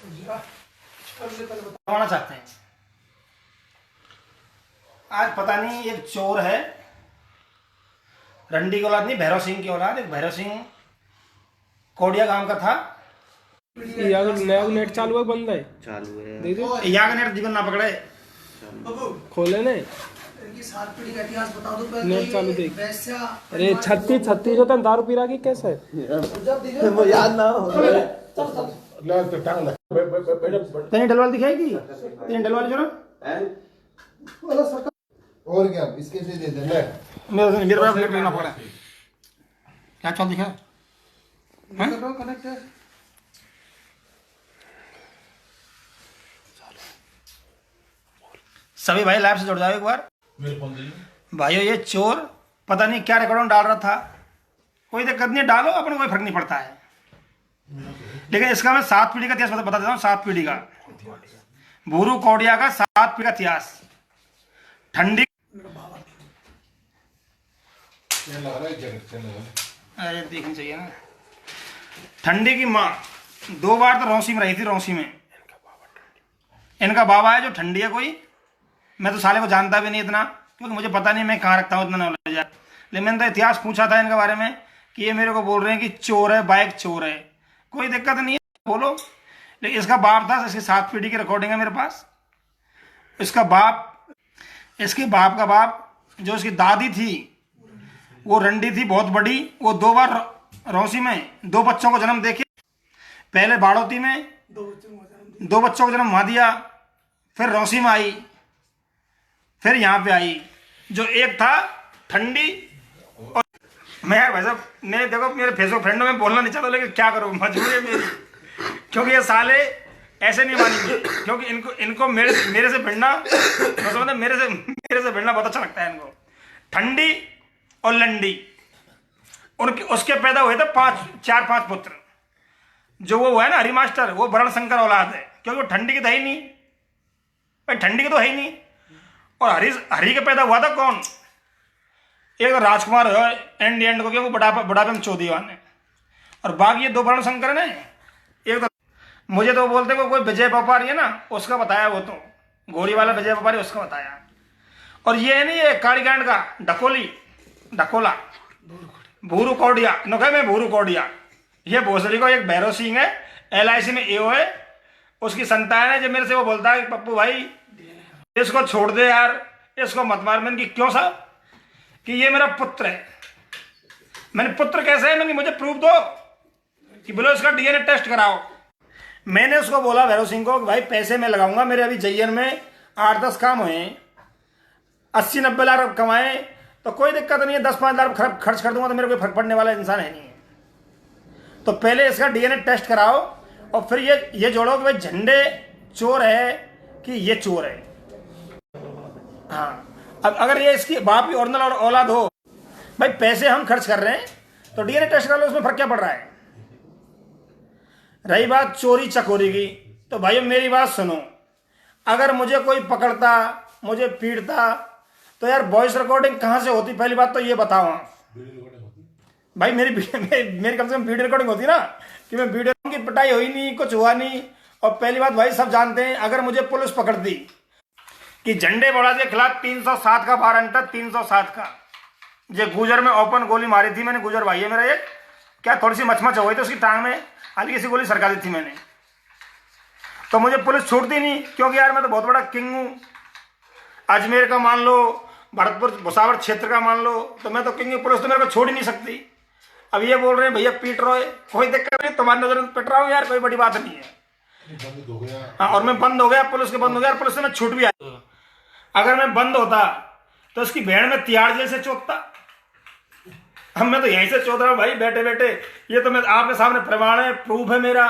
बताना चाहते हैं। आज पता नहीं एक चोर है, रंडी की औलाद नहीं, भैरव सिंह की औलाद, एक भैरव सिंह कोडिया गांव का था। नया नेट चालू है, बंद है? चालू है। दे दो यहाँ का नेट जीवन ना पकड़े, खोले ने सात पीढ़ी का इतिहास बता दो पहले। नेट चालू देख। अरे 36 होता है, दारू पी रहा की कैसे वो याद ना हो। तेरी डलवाल दिखाएगी, तेरी डलवाल जो ना और क्या इसके से दे दे। मेरे पास नेट लेना पड़ा। क्या चल दिखा कनेक्ट। सभी भाई लैब से जुड़ जाओ एक बार। भाइयों ये चोर पता नहीं क्या रिकॉर्ड डाल रहा था, कोई दिक्कत नहीं, डालो, अपने कोई फर्क नहीं पड़ता है। लेकिन इसका मैं 7 पीढ़ी का इतिहास बता देता हूँ। 7 पीढ़ी का, भूरू कोडिया का 7 पीढ़ी का इतिहास। ठंडी, अरे देखनी चाहिए ना। ठंडी की माँ 2 बार तो रौसी में रही थी। रौसी में इनका बाबा है जो ठंडी है कोई। मैं तो साले को जानता भी नहीं इतना, क्योंकि मुझे पता नहीं मैं कहाँ रखता हूँ इतना नॉलेज है। लेकिन मैंने तो इतिहास पूछा था इनके बारे में कि ये मेरे को बोल रहे हैं कि चोर है, बाइक चोर है। कोई दिक्कत नहीं है, बोलो। लेकिन इसका बाप था, इसकी 7 पीढ़ी की रिकॉर्डिंग है मेरे पास। इसका बाप, इसके बाप का बाप, जो इसकी दादी थी वो रंडी थी बहुत बड़ी। वो 2 बार रौसी में 2 बच्चों को जन्म देके, पहले बाड़ोती में 2 बच्चों को जन्म वहां दिया, फिर रौसी में आई, फिर यहाँ पे आई। जो एक था ठंडी। और मैं यार भाई साहब, मैं देखो मेरे फेसबुक फ्रेंडों में बोलना नहीं चाहता, लेकिन क्या करूँ, मजबूरी है मेरी, क्योंकि ये साले ऐसे नहीं मानेंगे। क्योंकि इनको मेरे से भिड़ना, मतलब मेरे से भिड़ना बहुत अच्छा लगता है इनको। ठंडी और लंडी, उनके उसके पैदा हुए थे 4-5 पुत्र। जो वो है ना हरि मास्टर, वो वर्ण शंकर औलाद है, क्योंकि वो ठंडी की तो है ही नहीं भाई, ठंडी की तो है ही नहीं। और हरि के पैदा हुआ था कौन? एक तो राजकुमार है एंड को, क्योंकि बुढ़ापे में चौधी वाने। और बाकी ये 2 वर्ण शंकर ने। एक तो मुझे तो बोलते कोई विजय व्यापारी है ना, उसका बताया, वो तो घोड़ी वाला विजय व्यापारी, उसका बताया। और ये है नहीं, ये कालीगंड का ढकोला भूरू कोडिया, नुके में भूरू कोडिया। ये भोसड़ी को एक भैरव सिंह है, LIC में एओ है, उसकी संतान है। जब मेरे से वो बोलता है कि पप्पू भाई इसको छोड़ दे यार, इसको मत मार। मैंने कि क्यों साहब? कि ये मेरा पुत्र है। मैंने पुत्र कैसे है? मैंने मुझे प्रूफ दो, कि बोलो इसका DNA टेस्ट कराओ। मैंने उसको बोला भैरव सिंह को कि भाई पैसे मैं लगाऊंगा, मेरे अभी जयन में 8-10 काम हुए, 80-90 लाख कमाए तो कोई दिक्कत नहीं है, 10-5 लाख खर्च कर दूंगा तो मेरे को फर्क पड़ने वाला इंसान है नहीं। तो पहले इसका DNA टेस्ट कराओ और फिर ये जोड़ो कि भाई झंडे चोर है कि ये चोर है। हाँ, अब अगर ये इसकी बाप की ओरिजिनल औलाद हो, भाई पैसे हम खर्च कर रहे हैं तो DNA टेस्ट करा लो, उसमें फर्क क्या पड़ रहा है? रही बात चोरी चकोरी की, तो भाई मेरी बात सुनो, अगर मुझे कोई पकड़ता, मुझे पीटता, तो यार वॉइस रिकॉर्डिंग कहाँ से होती? पहली बात तो ये बताओ भाई। मेरी कम से कम वीडियो रिकॉर्डिंग होती ना, कि मैं वीडियो की पिटाई हुई नहीं, कुछ हुआ नहीं। और पहली बात भाई सब जानते हैं, अगर मुझे पुलिस पकड़ती कि झंडे बड़ा के खिलाफ 307 का वारंट है, 307 का, जो गुजर में ओपन गोली मारी थी मैंने, गुजर भाई है मेरा एक, क्या थोड़ी सी मचमच हो गई थी उसकी टांग में, हल्की सी गोली सरका दी थी मैंने, तो मुझे पुलिस छोड़ती नहीं, क्योंकि यार मैं तो बहुत बड़ा किंग हूँ। अजमेर का मान लो, भरतपुर भुसावल क्षेत्र का मान लो, तो मैं तो किंग हूँ, पुलिस तो मेरे को छोड़ ही नहीं सकती। अब ये बोल रहे हैं भैया पीट रहे हो, कोई दिक्कत नहीं, तुम्हारी नजर में पिट रहा हूँ यार, कोई बड़ी बात नहीं है। हाँ, और मैं बंद हो गया, पुलिस के बंद हो गया, पुलिस से मैं छूट भी आया। अगर मैं बंद होता तो इसकी बहन में तिहाड़ जेल से चौथता। अब मैं तो यहीं से चौथ रहा हूँ भाई, बैठे बैठे। ये तो मैं आपके सामने प्रमाण है, प्रूफ है मेरा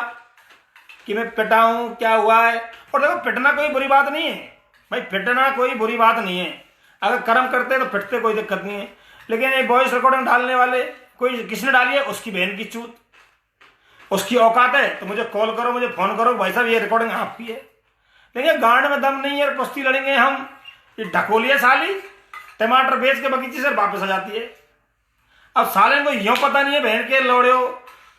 कि मैं पिटा हूँ, क्या हुआ है। और देखो पिटना कोई बुरी बात नहीं है भाई, पिटना कोई बुरी बात नहीं है। अगर कर्म करते तो पिटते, कोई दिक्कत नहीं है। लेकिन ये वॉइस रिकॉर्डिंग डालने वाले, कोई किसने डाली है? उसकी बहन की चूत, उसकी औकात है तो मुझे कॉल करो, मुझे फोन करो, भाई साहब ये रिकॉर्डिंग आपकी है। लेकिन गांड में दम नहीं है, कुश्ती लड़ेंगे हम। ये ढकोलिया साली टमाटर बेच के बगीचे से वापस आ जाती है। अब साले को यूं पता नहीं है बहन के लौड़े हो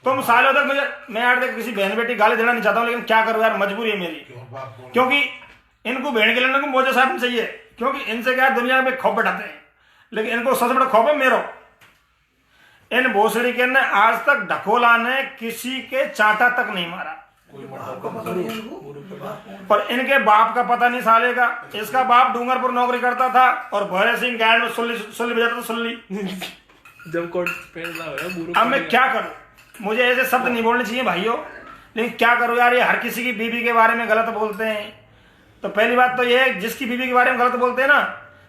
तुम सालों तक मुझे, मैं यार देख किसी बहन बेटी गाली देना नहीं चाहता हूँ, लेकिन क्या करूँ यार, मजबूरी है मेरी, क्योंकि इनको बहन के लड़ने को मुझे साथ चाहिए, क्योंकि इनसे क्या दुनिया में खौफ बैठाते हैं, लेकिन इनको सबसे बड़ा खौफ है मेरो। इन भोसड़ी के ने आज तक ढकोला ने किसी के चांटा तक नहीं मारा, पर इनके बाप का पता नहीं साले का। इसका बाप डूंगरपुर नौकरी करता था और भैरव सिंह गैंड में सुल्ली बजाता था, सुल्ली। जब कोट पहनना हो अब मैं क्या करूं, मुझे ऐसे शब्द नहीं बोलने चाहिए भाइयों, लेकिन क्या करूं यार, ये हर किसी की बीवी के बारे में गलत बोलते हैं। तो पहली बात तो ये है, जिसकी बीवी के बारे में गलत बोलते हैं ना,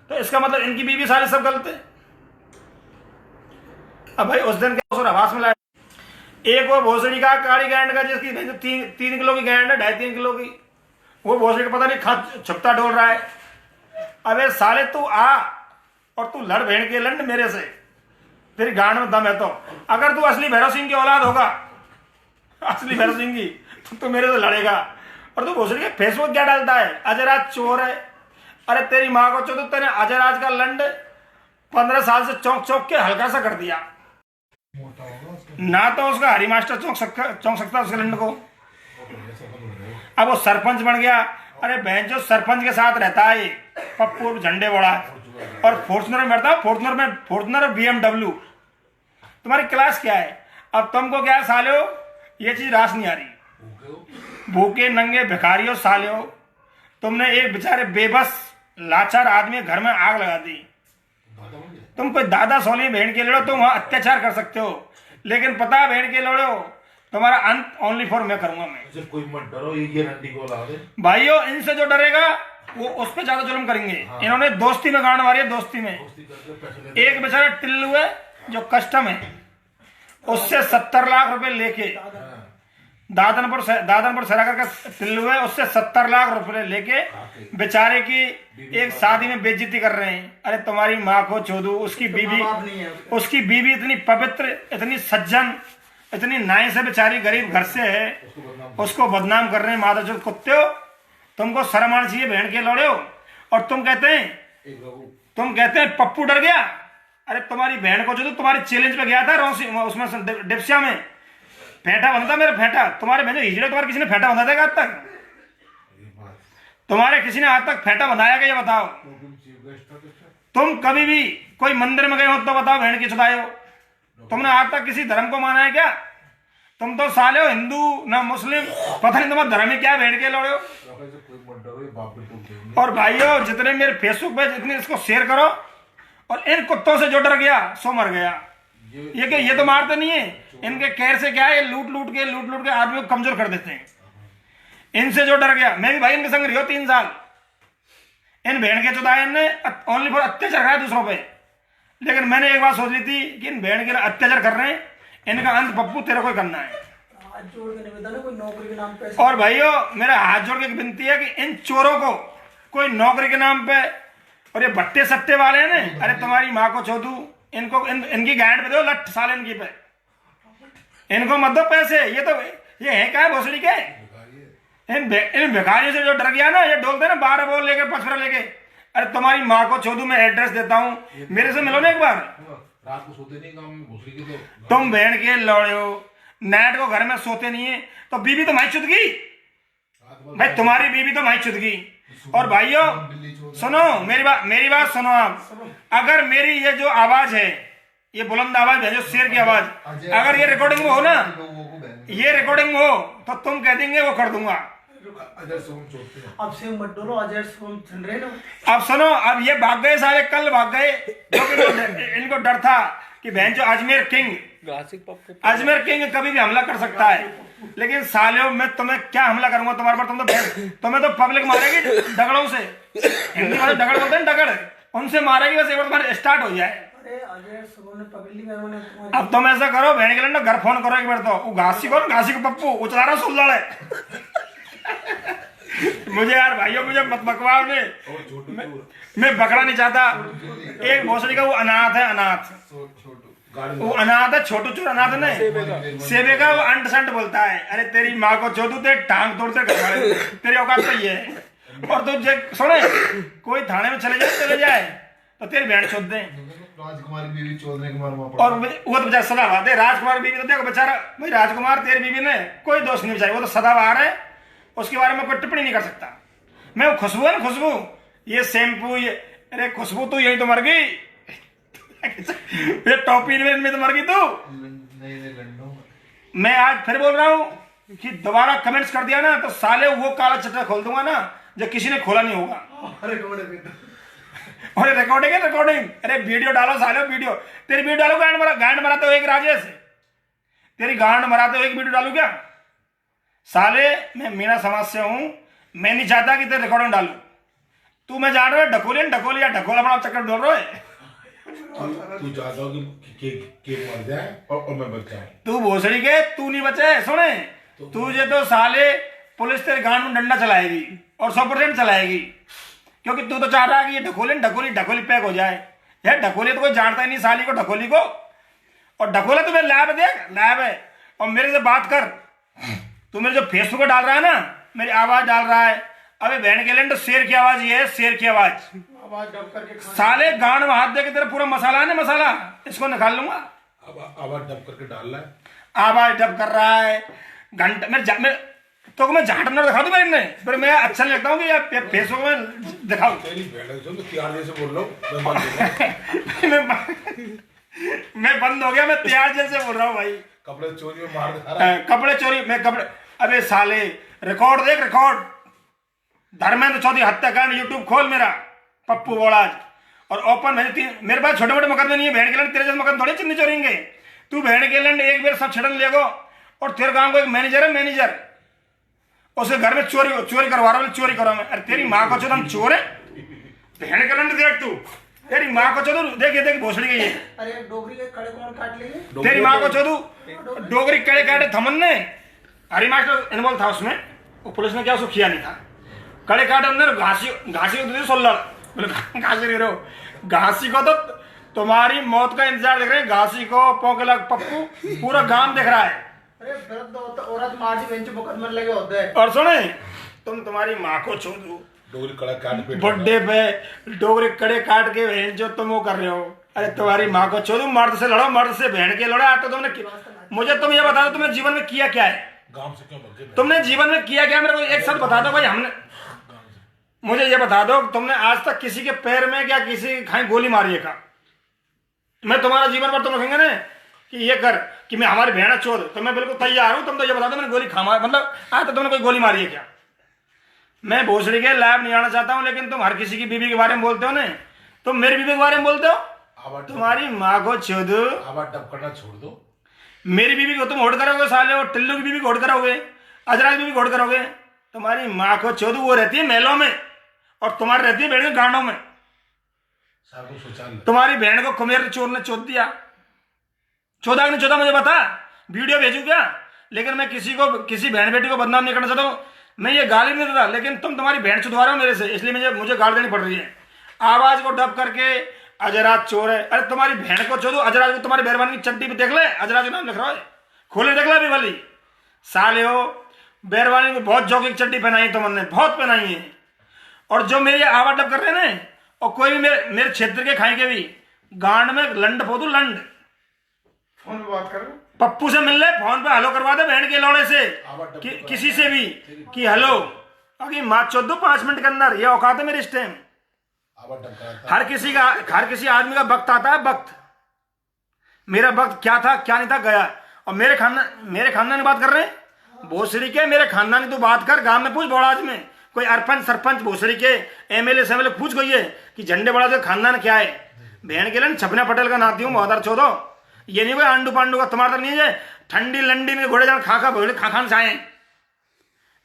तो इसका मतलब इनकी बीवी सारे सब गलत है। अब भाई उस दिन के आवास में लाया एक वो भोसड़ी का काली गैंड का, जिसकी 3 किलो की गैंड है, 2.5-3 किलो की, वो भोसड़ी का पता नहीं खा छुपता डोल रहा है। अबे साले तू आ और तू लड़ भेड़ के लंड मेरे से, तेरी गांड में दम है तो। अगर तू असली भैरव सिंह की औलाद होगा, असली भैरव सिंह की, तो तू मेरे से लड़ेगा। और तू भोसड़ी के फेसबुक क्या डालता है, अजयराज चोर है। अरे तेरी माँ को चो, तो तेरे अजयराज का लंड 15 साल से चौंक चौंक के हल्का सा कर दिया ना, तो उसका हरी मास्टर चौंक सकता उसके लंड को। अब वो सरपंच बन गया। अरे बहन जो सरपंच के साथ रहता है पप्पू झंडे बड़ा, और फॉर्चुनर में बैठता, फॉर्चुनर और BMW। तुम्हारी क्लास क्या है? अब तुमको क्या है साले, ये चीज रास नहीं आ रही। भूखे नंगे भिखारियों साले, तुमने एक बेचारे बेबस लाचार आदमी घर में आग लगा दी। तुम कोई दादा सोनी बहन के लड़ो, तुम वहां अत्याचार कर सकते हो, लेकिन पता है बहन के लड़ो तुम्हारा अंत ओनली फॉर मैं करूंगा। मैं कोई मत डरो, ये रंडी को ला दे भाइयों, इनसे जो डरेगा वो उस पर ज्यादा जुल्म करेंगे। हाँ। इन्होंने दोस्ती में गांड मारी है, दोस्ती में। एक बेचारा टिल्लू है जो कस्टम है, उससे 70 लाख रुपए लेके, दादनपुर सराकर का टिल्लू है, उससे 70 लाख रुपए लेके बेचारे की एक शादी में बेइज्जती कर रहे हैं। अरे तुम्हारी माँ को चोदू, उसकी बीवी इतनी पवित्र, इतनी सज्जन, इतनी नाइस है, बेचारी गरीब घर से है, उसको बदनाम कर रहे हैं। माधव कुत्ते हो, तुमको शर्म आनी चाहिए बहन के लौड़े हो। और तुम कहते हैं पप्पू डर गया। अरे तुम्हारी बहन को जो तुम्हारी चैलेंज पे गया था रोसी, उसमें डिप्सिया में फेंटा बंधा था मेरा, फेंटा। तुम्हारे बहन हिजड़े तुम्हारे किसी ने फेंटा बंधा था आज तक? तुम्हारे किसी ने आज तक फेंटा बंधाया क्या, ये बताओ। तुम कभी भी कोई मंदिर में गए हो तो बताओ बहन की चुदाए हो? तुमने आज तक किसी धर्म को माना है क्या? तुम तो साले हो हिंदू ना मुस्लिम, पता नहीं तुम्हारा धर्म ही क्या है, बहन के लौड़े हो। और भाइयों, जितने मेरे फेसबुक पे जितने इसको शेयर करो, और इन कुत्तों से जो डर गया सो मर गया। ये तो मारते नहीं है, इनके कैर से क्या है, लूट लूट के आदमी को कमजोर कर देते हैं। इनसे जो डर गया, मैं भी भाई इनके संग रही हूं 3 साल। इन भेड़ के चुदाए ने ओनली फॉर अत्याचार करा दूसरों पे, लेकिन मैंने एक बात सोच ली थी कि इन भेड़ के अत्याचार कर रहे हैं, इनका अंत पप्पू तेरे को करना है। कोई नौकरी के नाम पे। और भाइयों, मेरा हाथ जोड़ के विनती है कि इन चोरों को कोई नौकरी के नाम पे, और ये भट्टे सट्टे वाले हैं ना, अरे तुम्हारी माँ को चौधू, इनको इनकी गांड पे दो लठ साल इनकी पे, इनको मत दो पैसे। ये है क्या भोसड़ी के? इन भिखारियों से जो डर गया ना, ये डोलते ना 12 बोल लेके 55 लेके। अरे तुम्हारी माँ को चौधू, मैं एड्रेस देता हूँ, मेरे से मिलो ना एक बार। रात को सोते नहीं काम में भोसड़ी के, तो तुम बहन के लौड़े हो, नाइट को घर में सोते नहीं है, तो बीवी तो माई चुदगी भाई, तुम्हारी बीवी तो माई चुदगी। और भाइयों सुनो, मेरी बात सुनो आप। अगर मेरी ये जो आवाज है, ये बुलंद आवाज है, जो शेर की आवाज, अगर ये रिकॉर्डिंग में हो ना, ये रिकॉर्डिंग में हो, तो तुम कह देंगे वो कर दूंगा। अब से मत डरो, अजय सोम सुन रहे ना। अब सुनो, अब ये भाग गए सारे, कल भाग गए, क्योंकि इनको डर था कि बहन जो अजमेर किंग कभी भी हमला कर सकता है। लेकिन सालियों, मैं तुम्हें क्या हमला करूंगा तुम्हारे पर? तुम्हें तो पब्लिक मारेगी डगड़ों से, हिंदी में डगड़ बोलते हैं, डगड़, उनसे मारेगी बस एक बार तुम्हारे स्टार्ट हो जाए। अब तुम ऐसा करो, बहन के लिए घर फोन करो एक बार, तो घासी को पप्पू उचलारा सुन लड़े। मुझे यार भाइयों, मुझे मत बकवाओ ने, मैं बकरा नहीं चाहता। एक भोसड़ी का वो अनाथ है, वो अनाथ है, छोटू चोर अनाथ नहीं, सेबे का वो अंट संट बोलता है। अरे तेरी माँ को चोदू, तेरे टांग तोड़ते घर, तेरी औकात तो ये है। और तुझे सुने, कोई थाने में चले जाए तो तेरी बहन चोद दे। राजकुमार की बीवी चौधरी कुमार वहाँ और वो तो बेचारा सदाबहार है। राजकुमार बीवी तो देखो बेचारा, भाई राजकुमार तेरी बीवी ने कोई दोष नहीं बेचारी, वो तो सदाबहार है, उसके बारे में कोई टिप्पणी नहीं कर सकता मैं। वो खुशबू है ना, खुशबू, ये शैम्पू, ये अरे खुशबू तू यही तो मर गई ये टॉपी में तो मर गई तू। नहीं लंडो मैं आज फिर बोल रहा हूँ कि दोबारा कमेंट्स कर दिया ना तो साले वो काला चट्टा खोल दूंगा ना जो किसी ने खोला नहीं होगा। अरे रिकॉर्डिंग है, रिकॉर्डिंग, अरे वीडियो डालो साले, वीडियो तेरी वीडियो डालो, गांड मराते हो एक राजेश, तेरी गांड मराते हो एक वीडियो डालू क्या साले। मैं मीना समाज से हूं, मैं नहीं चाहता कि तेरे रिकॉर्डिंग डालू। तू मैं जान रहा है ढकोलियन ढकोल या ढकोल अपना चक्कर डोल रहा है। तू चाहता हो कि केक मर जाए और मैं बच जाऊं। तू भोसड़ी के तू नहीं बचे, सुने तुझे तो साले पुलिस तेरे गांड में डंडा चलाएगी और 100% चलाएगी, क्योंकि तू तो चाह रहा है कि ये ढकोलियन ढकोली पैक हो जाए। यार ढकोली तो कोई जानता ही नहीं साली को, ढकोली को। और ढकोला तो मेरे लैब देख, लैब है। और मेरे से बात कर, तू मेरे जो फेसबुक पे डाल रहा है ना, मेरी आवाज डाल रहा है, अबे बहन के लिए तो शेर की आवाज ये है, शेर की आवाज डब करके साले गांड में हाथ दे के तेरा पूरा मसाला है ना, मसाला इसको निकाल लूंगा। अब आवाज डब करके डाल रहा है, आवाज डब कर रहा है घंटा तो मैं झाटना दिखा दूं मैंने, फिर मैं अच्छा नहीं लगता हूँ कि यार फेसबुक में दिखाऊं। तेरी बहन से तो त्यार जैसे बोल रहा हूँ। मैं बंद हो गया, मैं त्यार जैसे बोल रहा हूँ भाई। कपड़े चोरी में मार दिखा रहा है। कपड़े चोरी मैं कपड़े, अबे साले रिकॉर्ड देख, रिकॉर्ड धर्मेंद्र चौधरी हत्याकांड यूट्यूब खोल मेरा, पप्पू बोड़ाज और ओपन। मेरे पास छोटे मोटे मुकदमे नहीं है, भेड़ के लंड तेरे जैसे मुकदमे थोड़ी चिन्ह चोरेंगे। तू भेड़ के लंड एक बार सब छड़न लेगो। और तेरे गांव को एक मैनेजर है, मैनेजर, उसके घर में चोरी करवा रहा हूँ, चोरी करो मैं। अरे तेरी माँ को चोदम चोर है, भेड़ के लंड देख तू, तेरी माँ को चोदू देख भोसड़ी गई है। अरे डोगरी के कड़े कौन काट लेंगे, तेरी माँ को चोदू डोगरी कड़े काटे थमन ने, हरी मास्टर इन्वॉल्व था उसमें, वो पुलिस ने क्या उसको किया नहीं था। कड़े काटे उन्होंने घासी को सोलह बोले घासी नहीं रहो, घासी को तो तुम्हारी मौत का इंतजार देख रहे हैं, घासी को पोकला पप्पू पूरा गांव देख रहा है। अरे वृद्ध औरत मार्ची बेंच मुकदमे लगे होते हैं। और सुने तुम्हारी माँ को चोदू डोगरी कड़ा काट पे बर्थडे पे डोगरी कड़े काट के बहन जो तुम वो कर रहे हो। अरे तुम्हारी माँ को चोदू, मर्द से लड़ो, मर्द से बहन के लड़ो। तो तुमने मुझे तुम ये बता दो तुमने जीवन में किया क्या है, गांव से क्यों भागे? तुमने जीवन में किया क्या, मेरे को एक साथ बता दो भाई। हमने मुझे ये बता दो तुमने आज तक किसी के पैर में क्या किसी खाई गोली मारी है का? मैं तुम्हारा जीवन पर तुम रखेंगे ना कि ये कर कि मैं हमारी बहन चोद, तो मैं बिल्कुल तैयार हूं। तुम तो ये बता दो मैंने गोली खामा, मतलब आज तक तुमने कोई गोली मारी है क्या? मैं भोसड़ी के लैब नहीं आना चाहता हूं, लेकिन तुम हर किसी की बीवी के बारे में बोलते हो ना, तुम मेरी बीवी के बारे में बोलते हो। तुम्हारी माँ को चोद, आवाज डब करना छोड़ दो। मेरी बीवी को तुम होड़ करोगे साले, और टिल्लू की बीवी को होड़ करोगे, अजरा की बीवी को होड़ करोगे। तुम्हारी माँ को चोद वो रहती है मेलों में और तुम्हारी रहती है बहन के गांडों में। तुम्हारी बहन को कुमेर चोर ने चोद दिया, चौदह नहीं चौदह मुझे बता, वीडियो भेजू क्या? लेकिन मैं किसी बहन बेटी को बदनाम नहीं करना चाहता हूँ, मैं ये गाली नहीं देता, लेकिन तुम्हारी बहन चुदवा रहे हो मेरे से, इसलिए मुझे गाली देनी पड़ रही है। आवाज को डब करके अजराज चोर है। अरे तुम्हारी बहन को चोदो, अजराज को तुम्हारी बैरवानी की चड्डी पे देख ले, अजराज नाम लिख रहा है, खोले देख ले अभी वाली साले हो। बैरवानी को बहुत जौकी की चड्डी पहनाई तुमने, बहुत पहनाई है। और जो मेरी आवाज डब कर रहे हैं ना, और कोई भी मेरे क्षेत्र के खाई के भी गांड में लंड फोदू, लंड फोन पे बात कर रहे हो? पप्पू से मिल ले, फोन पे हेलो करवा दे बहन के लौड़े से, किसी से भी कि हेलो, अभी माँ चौद दो 5 मिनट के अंदर, ये औकात है मेरे इस टाइम। हर किसी आदमी का वक्त आता है, वक्त। मेरा वक्त क्या था क्या नहीं था गया। और मेरे खानदान की बात कर रहे हैं, भोसड़ी के मेरे खानदान की तो बात कर, गांव में पूछ बोड़ाज में कोई अरपंच सरपंच भोसड़ी के एमएलए से पूछ गई है कि झंडे बड़ा का खानदान क्या है। बहन के लिए छपना पटेल का नाती हूँ, बहुत चौदो, ये नहीं कोई आंडू पांडू का तुम्हारा नहीं है। ठंडी लंडी में घोड़े जान खा भोले खान से आए।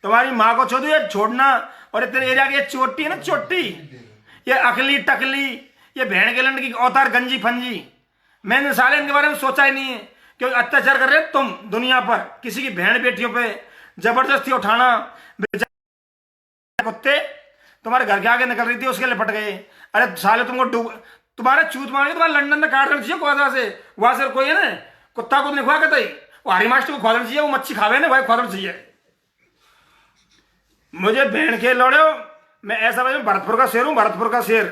तुम्हारी माँ को छोड़ो ये छोड़ना। और तेरे एरिया की ये चोटी है ना, चोटी, ये अकली टकली, ये बहन के लंड की अवतार गंजी फंजी, मैंने साले इनके बारे में सोचा ही नहीं है। क्योंकि अत्याचार कर रहे तुम दुनिया पर, किसी की बहन बेटियों पे जबरदस्ती उठाना। कुत्ते तुम्हारे घर के आगे निकल रही थी, उसके लिपट गए। अरे साले तुमको तुम्हारे चूत मारेंगे, तुम्हारे लंदन में काट देना चाहिए क्वादरा से। वहां से कोई है ना कुत्ता को नहीं खुआ कहते, वो हरी मास्टर को खोदना चाहिए, वो मच्छी खावे ना भाई, खोदना चाहिए। मुझे बहन के लौड़े हो, मैं ऐसा भाई भरतपुर का शेर हूँ, भरतपुर का शेर।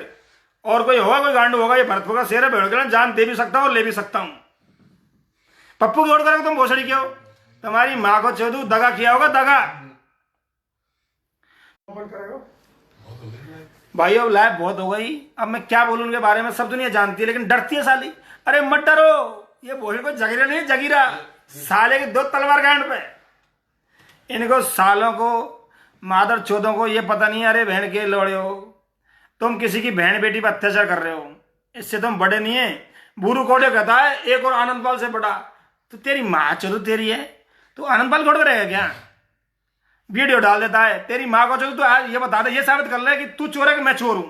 और कोई होगा, कोई गांड होगा, ये भरतपुर का शेर है, भेड़ के जान दे भी सकता हूँ, ले भी सकता हूँ। पप्पू की ओर करोगे तुम भोसड़ी क्यों? तुम्हारी माँ को चोदू दगा किया होगा, दगा। भाई अब लाइव बहुत हो गई, अब मैं क्या बोलूं उनके बारे में, सब दुनिया जानती है, लेकिन डरती है साली। अरे मत डरो, ये भोसड़ी को जगीरा नहीं, जगीरा साले की 2 तलवार गांड पे। इनको सालों को, मादर चौधों को ये पता नहीं, अरे बहन के लोड़े हो, तुम किसी की बहन बेटी पर अत्याचार कर रहे हो, इससे तुम बड़े नहीं है। बूरू कोडे कहता है एक और आनंदपाल से बड़ा, तो तेरी माँ चलो तेरी है, तो आनंदपाल कोड करेगा क्या? वीडियो डाल देता है, तेरी माँ को चलो, तो आज ये बता दे, ये साबित कर ले कि तू चोर है कि मैं चोर हूं।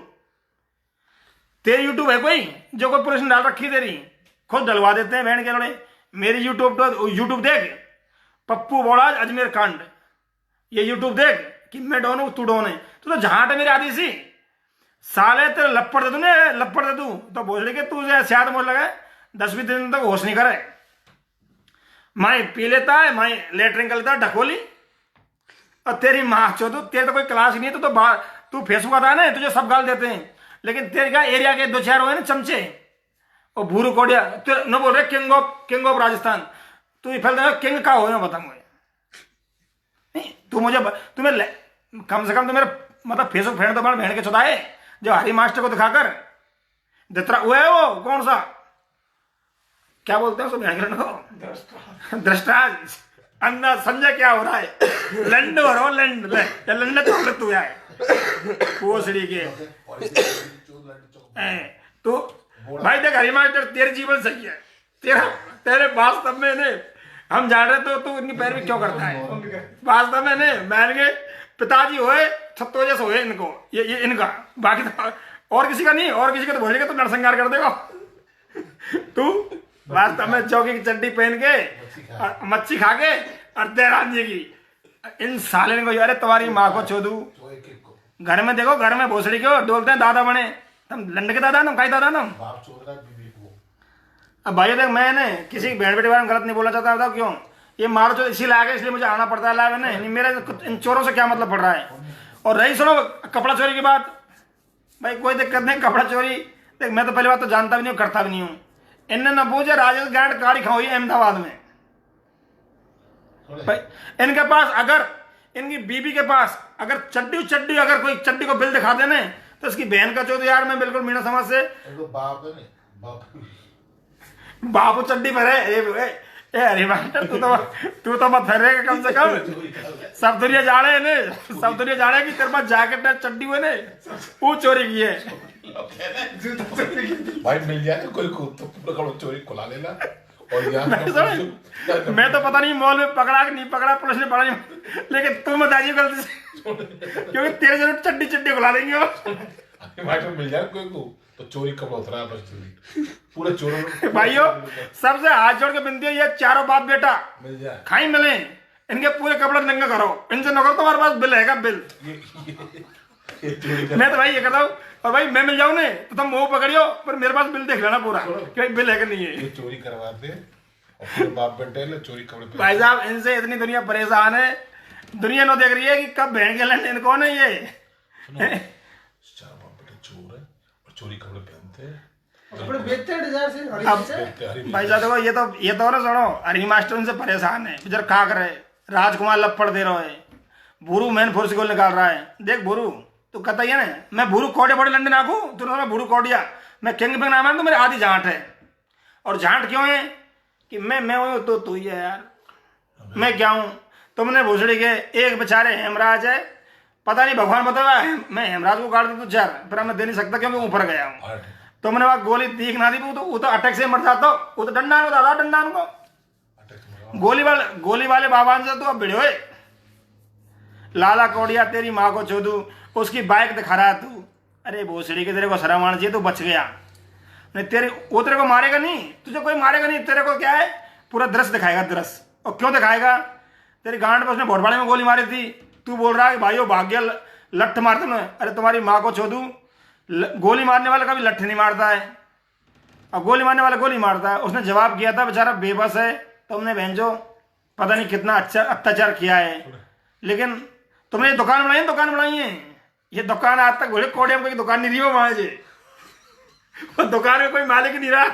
तेरी यूट्यूब है कोई जो कोई पुलिस ने डाल रखी, तेरी खुद डलवा देते हैं बहन के लोड़े। मेरी यूट्यूब देख, पप्पू बोला अजमेर कांड, ये यूट्यूब देख कि मैं डॉन हूं, तू डॉन है, तो झांट है मेरी आदि सी साले, तेरे लपड़ दे तू ने, लपड़ दे तू तो बोल के तू शायद मोल लगा 10-20 दिन तक होश नहीं करे। माई पी लेता है, माई लेटरिन कर लेता है ढकोली, और तेरी माँ चो, तेरे तो कोई क्लास ही नहीं है, तू फेसबुक आता है ना, तुझे सब गाल देते हैं, लेकिन तेरे का एरिया के 2-4 हुए ना चमचे, और भूरू कोडिया न बोल रहे किंग ऑफ राजस्थान, तू फैल किंग का हो बता मुझे नहीं, तू मुझे तुम्हें कम से कम तो मेरा मतलब फेसबुक फ्रेंड तो बहन के चुदाए, जो हरी मास्टर को दिखाकर दत्रा वो है, वो कौन सा क्या बोलते हैं उसको बहन को, दृष्टा अंदा समझा क्या हो रहा है, लंड हो रहा हो, लंड तो तू है पोसड़ी के। तो भाई देख हरी मास्टर तेरे जीवन सही है, तेरे वास्तव में ने हम जान रहे, तो तू इनकी पैरवी क्यों करता है? वास्तव में ने बहन के पिताजी होए, छत्तो जैसे होए इनको, ये इनका, बाकी तो और किसी का नहीं, और किसी का तो भोले का तो नरसंहार कर देगा तू। वास्तव में चौकी की चड्डी पहन के मच्छी खा के और तेरान जी की इन साले को, यार तुम्हारी माँ को छोदू। घर में देखो, घर में भोसड़ी क्यों डोलते हैं दादा बने, तुम लंड के दादा, तुम कहीं दादा तुम। अब भाई देख, मैंने किसी बहन बेटे बारे में गलत नहीं बोलना चाहता, बताओ क्यों? ये मारो चो इसी लायक है, इसलिए मुझे आना पड़ता है लाइव में, नहीं मेरे इन चोरों से क्या मतलब पड़ रहा है। और रही सुनो कपड़ा चोरी की बात, भाई कोई दिक्कत नहीं, कपड़ा चोरी देख मैं तो पहली बात तो जानता भी नहीं हूँ, करता भी नहीं हूँ। इनने न पूछे राजेश गांड गाड़ी खाई अहमदाबाद में, भाई इनके पास अगर, इनकी बीबी के पास अगर चड्डी अगर कोई चड्डी को बिल दिखा देने, तो इसकी बहन का चौथ यार मैं बिल्कुल मीना समाज से बापू चड्डी पर है। अरे मास्टर तू तो मत फैरेगा कम से कम, सब दुनिया जाने है ने, सब दुनिया जाने की तेरे पास जैकेट चड्डी हुए ने, वो चोरी की है। भाई मिल जाए तो कोई तो चोरी खुला लेना। और मैं तो पता नहीं मॉल में पकड़ा कि नहीं पकड़ा, पुलिस ने पकड़ा नहीं, लेकिन तुम बताइए गलती से, क्योंकि तेरे जरूर चड्डी खुला देंगे भाई मिल जाए कोई को तो चोरी कब उतरा बस पूरा चोरों। भाइयों सबसे हाथ जोड़ के विनती है, ये चारों बाप बेटा मिल जाए, खाई मिले, इनके पूरे कपड़े नंगा करो, इनसे न करो, तुम्हारे पास बिल है बिल। मैं तो भाई ये कहता हूँ, और भाई मैं मिल जाऊँ ने तो तुम मुंह पकड़ियो, पर मेरे पास बिल देख लेना पूरा कि बिल है कि नहीं है। ये चोरी करवाते और फिर बाप बेटे ले चोरी कपड़े। भाई साहब इनसे इतनी दुनिया परेशान है, दुनिया न देख रही है कि कब बहन के लड़ने इनको है ये। चार बाप बेटे चोर है और चोरी कपड़े पहनते हैं, कपड़े बेचते हैं डिजाइन से, हरी अब से। भाई साहब देखो ये तो ना सुनो, हरी मास्टर इनसे परेशान है, इधर का करे राजकुमार लपड़ दे रहा है, भूरू मैन फोर्स को निकाल रहा है। देख भूरू तो कहता ही है ना, मैं भूरू कोडे बड़े लंडन आखू, तू मैं भूरू कोडिया, मैं किंग बिंग नाम है, तो मेरे आधी झांट है। और झांट क्यों है कि मैं हूं तो तू ही है यार, मैं क्या हूं? तुमने भूसड़ी के एक बेचारे हेमराज है, पता नहीं भगवान बताया मैं हेमराज को काट दी तो 4, फिर मैं दे नहीं सकता क्योंकि ऊपर गया हूं। तुमने वहां गोली दीख ना दी, वो तो अटैक से मर जाता, वो तो डंडा को दादा, डंडा को गोली वाले बाबा से तो अब भिड़ो लाला कोडिया, तेरी माँ को चोदू, उसकी बाइक दिखा रहा है तू। अरे भोसड़ी के तेरे को शर्म आना चाहिए, तू बच गया नहीं, वो तेरे को मारेगा नहीं, तुझे कोई मारेगा नहीं, तेरे को क्या है पूरा दृश्य दिखाएगा, दृश्य। और क्यों दिखाएगा? तेरी गांड पर उसने भोटवाड़े में गोली मारी थी, तू बोल रहा है कि भाइयों भाग्य लठ मारते ना। अरे तुम्हारी माँ को छोदू, गोली मारने वाला कभी लठ नहीं मारता है, और गोली मारने वाला गोली मारता है। उसने जवाब किया था, बेचारा बेबस है, तुमने बहनजो पता नहीं कितना अच्छा अत्याचार किया है, लेकिन तुमने दुकान बनाई है, ये दुकान आज तक घोड़े कोड़े की दुकान नहीं दी वो वहां से। वो दुकान में कोई मालिक नहीं रहा।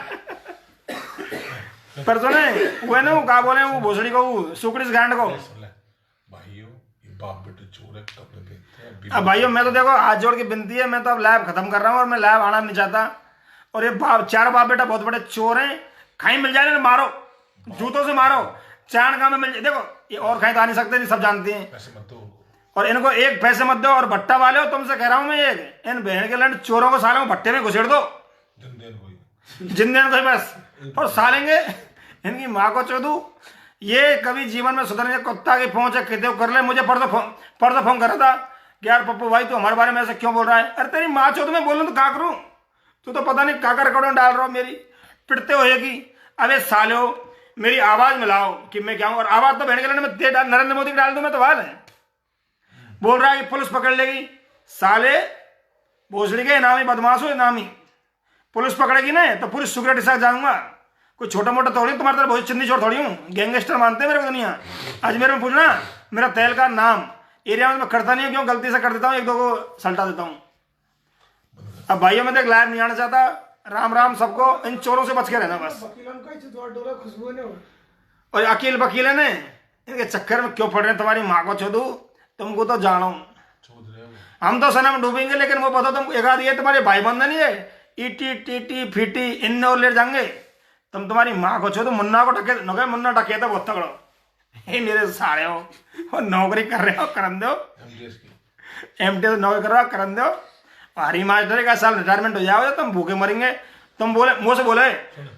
पर सुने वो है ना, वो क्या बोले वो भोसड़ी को, वो सुकड़ी गांड को। सुन ले भाइयों, ये बाप बेटे चोर है, कपड़े बेचते हैं अभी। अब भाइयों मैं तो देखो हाथ जोड़ के विनती है, मैं तो अब लाइव खत्म कर रहा हूँ और मैं लाइव आना नहीं चाहता। और ये चार बाप बेटा बहुत बड़े चोर हैं, कहीं मिल जाए ना मारो, जूतों से मारो, चांद गांव में मिल जाए। देखो ये और कहीं तो आ नहीं सकते, नहीं सब जानते हैं। पैसे मत दो उनको। और इनको एक पैसे मत दो। और भट्टा वाले हो, तुमसे कह रहा हूं मैं, एक इन बहन के लंड चोरों को सालों भट्टे में घुसेड़ दो, जिंदे कोई बस। और सालेंगे इनकी माँ को चोदू, ये कभी जीवन में सुधरने कुत्ता की पहुंच है, कितने कर ले। मुझे परसों फोन कर रहा था कि यार पप्पू भाई तू हमारे बारे में ऐसे क्यों बोल रहा है। अरे तेरी माँ चोद मैं बोलूँ तो क्या करूँ, तू तो पता नहीं काका रिकॉर्ड में डाल रहा हो मेरी, पिटते हो कि अबे सालो मेरी आवाज मिलाओ कि मैं क्या हूं। और आवाज तो बहन के लंड में नरेंद्र मोदी की डाल दूं मैं तो वाल है। बोल रहा है कि पुलिस पकड़ लेगी, साले भोसड़ी के इनामी बदमाश हो, इनामी। पुलिस पकड़ेगी ना तो पूरी सिक्योरिटी साथ जाऊंगा, कोई छोटा मोटा थोड़ी तुम्हारे तरह बहुत चिंदी छोड़ थोड़ी हूँ। गैंगस्टर मानते हैं मेरे को दुनिया। आज मेरे में पूछना मेरा तेल का नाम एरिया में मैं करता नहीं हूँ, क्यों गलती से कर देता हूँ, एक दो को सल्टा देता हूँ। अब भाइयों में देख लाइव नहीं आना चाहता। राम राम सबको, इन चोरों से बच के रहना बस। और अकील वकील है ने इनके चक्कर में क्यों पड़ रहे हैं, तुम्हारी माँ को छोड़ू, तुमको तो जानो हम तो सनम डूबेंगे, लेकिन वो पता तुमको एक आध ये तुम्हारे भाई बंधन नहीं है, ईटी टीटी फीटी इन और ले जाएंगे तुम। तुम्हारी माँ को छोड़ो, मुन्ना को टके नगे, मुन्ना टके तो बहुत तगड़ो। ये मेरे सारे हो और नौकरी कर रहे हो, करन दो। एमटी तो नौकरी कर रहा हो, करन दो। हरी मास्टर का साल रिटायरमेंट हो जाओगे, तुम भूखे मरेंगे। तुम बोले मुँह से बोले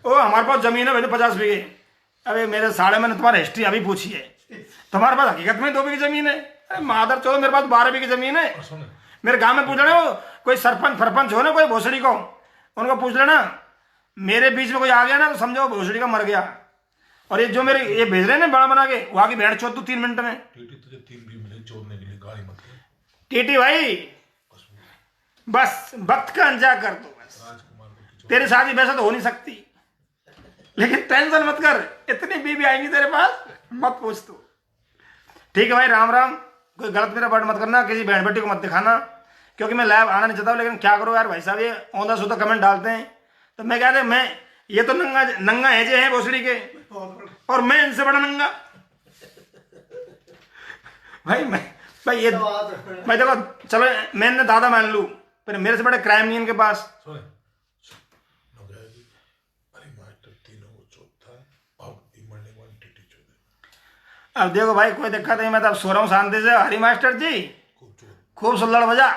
ओ हमारे पास जमीन है भैया 50 बीघे। अरे मेरे साढ़े मैंने तुम्हारी हिस्ट्री अभी पूछी है, तुम्हारे पास हकीकत में 2 बीघे जमीन है। अरे मादर चौदह मेरे पास 12 बीघे जमीन है। मेरे गांव में पूछ लेना, कोई सरपंच फरपंच हो ना कोई भोसड़ी को, उनको पूछ लेना। मेरे बीच में कोई आ गया ना तो समझो भोसड़ी का मर गया। और ये जो मेरे ये भेज रहे हैं बड़ा बना के, वहां की भेड़ चोद तू 3 मिनट में। तुझे 3 भी मिले चोदने के लिए, गाली मत दे। टीटी भाई बस वक्त का अंजा कर दो बस। तेरी शादी वैसे तो हो नहीं सकती, लेकिन टेंशन मत कर, इतनी बीवी आएंगी तेरे पास मत पूछ तू। ठीक है भाई, राम राम। कोई गलत मेरा वर्ड मत करना, किसी बहन बेटी को मत दिखाना, क्योंकि मैं लाइव आना नहीं चाहता हूँ। लेकिन क्या करूँ यार भाई साहब, ये औंधा सूधा कमेंट डालते हैं तो मैं कहते मैं ये तो नंगा है जे हैं भोसड़ी के, और मैं इनसे बड़ा नंगा। भाई ये भाई देखो चलो मैंने दादा मान लू, पर मेरे से बड़े क्राइम नहीं इनके पास। अब देखो भाई कोई दिक्कत नहीं, मैं तो अब सो रहा हूँ शांति से। हरी मास्टर जी खूब सुल्लड़ बजा,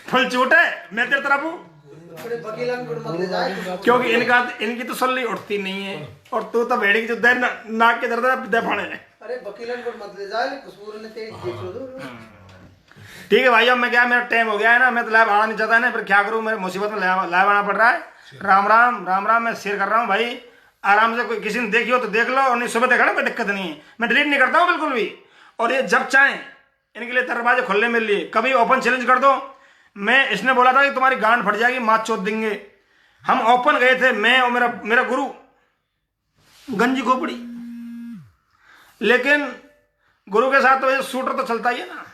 फुल चूट है, मैं तेरे तरफ हूँ। क्योंकि इनकी तो सल्ली उठती नहीं है, और तू तो भेड़ी की जो नाक के दर्द फाड़े। अरे वकीलन को मत ले जाए, खुशबू ने तेरी जीत दो। ठीक है भाई, अब मैं क्या, मेरा टाइम हो गया है ना, मैं तो लाइव आना नहीं चाहता ना, फिर क्या करूँ, मेरे मुसीबत में लाइव आना पड़ रहा है। राम राम राम राम, मैं शेयर कर रहा हूँ भाई, आराम से। कोई किसी ने देखी हो तो देख लो, और नहीं सुबह देखा ना कोई दिक्कत नहीं है, मैं डिलीट नहीं करता हूँ बिल्कुल भी। और ये जब चाहें इनके लिए दरवाजे खुलने मेरे लिए, कभी ओपन चैलेंज कर दो। मैं इसने बोला था कि तुम्हारी गांड फट जाएगी, माँ चोद देंगे। हम ओपन गए थे, मैं और मेरा गुरु गंजी खोपड़ी, लेकिन गुरु के साथ तो ये शूटर तो चलता ही है ना।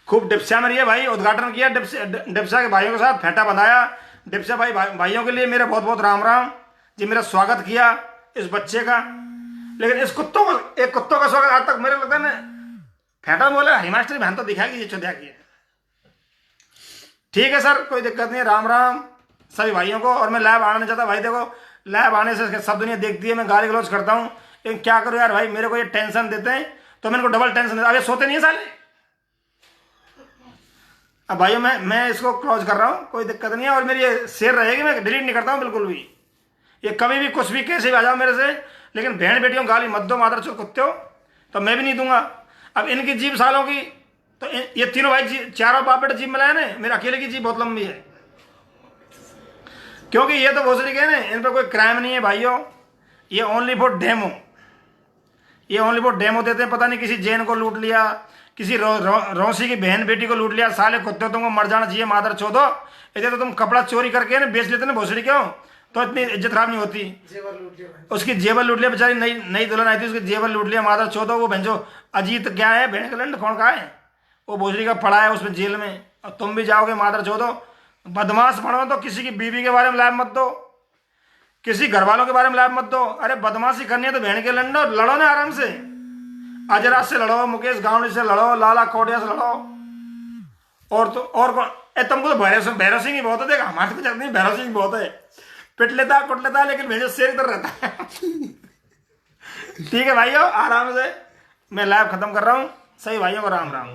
खूब डिप्सिया में रही है भाई, उद्घाटन किया डिप्सिया के भाइयों के साथ, फेंटा बंधाया। डिप्सिया भाइयों के लिए मेरा बहुत बहुत राम राम जी। मेरा स्वागत किया इस बच्चे का, लेकिन इस कुत्तों का स्वागत आज तक मेरे लगता है ना, फेंटा बोले हिमाचली बहन तो दिखाएगी ये चौध्या की है। ठीक है सर, कोई दिक्कत नहीं है। राम राम सभी भाइयों को। और मैं लाइव आना नहीं चाहता भाई, देखो लाइव आने से सब दुनिया देखती है, मैं गाली गलौज करता हूँ, लेकिन क्या करूँ यार भाई, मेरे को ये टेंशन देते हैं तो मैं इनको डबल टेंशन देता। अभी सोते नहीं है साले। अब भाइयों मैं इसको क्लोज कर रहा हूँ, कोई दिक्कत नहीं है। और मेरी ये शेयर रहेगी, मैं डिलीट नहीं करता हूँ बिल्कुल भी। ये कभी भी कुछ भी कैसे भी आ जाओ मेरे से, लेकिन बहन बेटियों गाली मत दो, मादर चोद कुत्ते हो, तो मैं भी नहीं दूंगा। अब इनकी जीभ सालों की, तो ये तीनों भाई चारों बाप बेटे जीभ मिलाए ना, मेरे अकेले की जीभ बहुत लंबी है, क्योंकि ये तो भोसड़ी के ना, इन पर कोई क्राइम नहीं है भाइयों। ये ओनली फॉर डेमो, ये ओनली फॉर डेमो देते हैं। पता नहीं किसी जैन को लूट लिया, किसी रौसी की बहन बेटी को लूट लिया। साले कुत्ते तुमको मर जाना चाहिए, मादर चोदो। इधर तो तुम कपड़ा चोरी करके ना बेच लेते ना भोसड़ी, क्यों तो इतनी इज्जत खराब नहीं होती। उसकी जेबर लूट लिया बेचारी, नई दुल्हन आई थी, उसकी जेबर लूट लिया, मादर चोदो। वो भैंसो अजीत क्या है, बहन का लंड कौन का है, वो भोसड़ी का पड़ा है उसमें जेल में, और तुम भी जाओगे मादर चोदो। बदमाश बनो तो किसी की बीवी के बारे में लाइव मत दो, किसी घर वालों के बारे में लाइव मत दो। अरे बदमाशी करनी है तो बहन के लड़ो, लड़ो ना आराम से। अजराज से लड़ो, मुकेश गावड़ी से लड़ो, लाला कोडिया से लड़ो। और तो और कौन? तुमको तो भैरव सिंह ही बहुत है। देख हमारे को नहीं, भैरव सिंह बहुत है, पिट लेता कुट लेता, लेकिन मेरे शेर इधर रहता है। ठीक है भाइयों, आराम से मैं लाइव खत्म कर रहा हूँ। सही भाइयों को राम राम।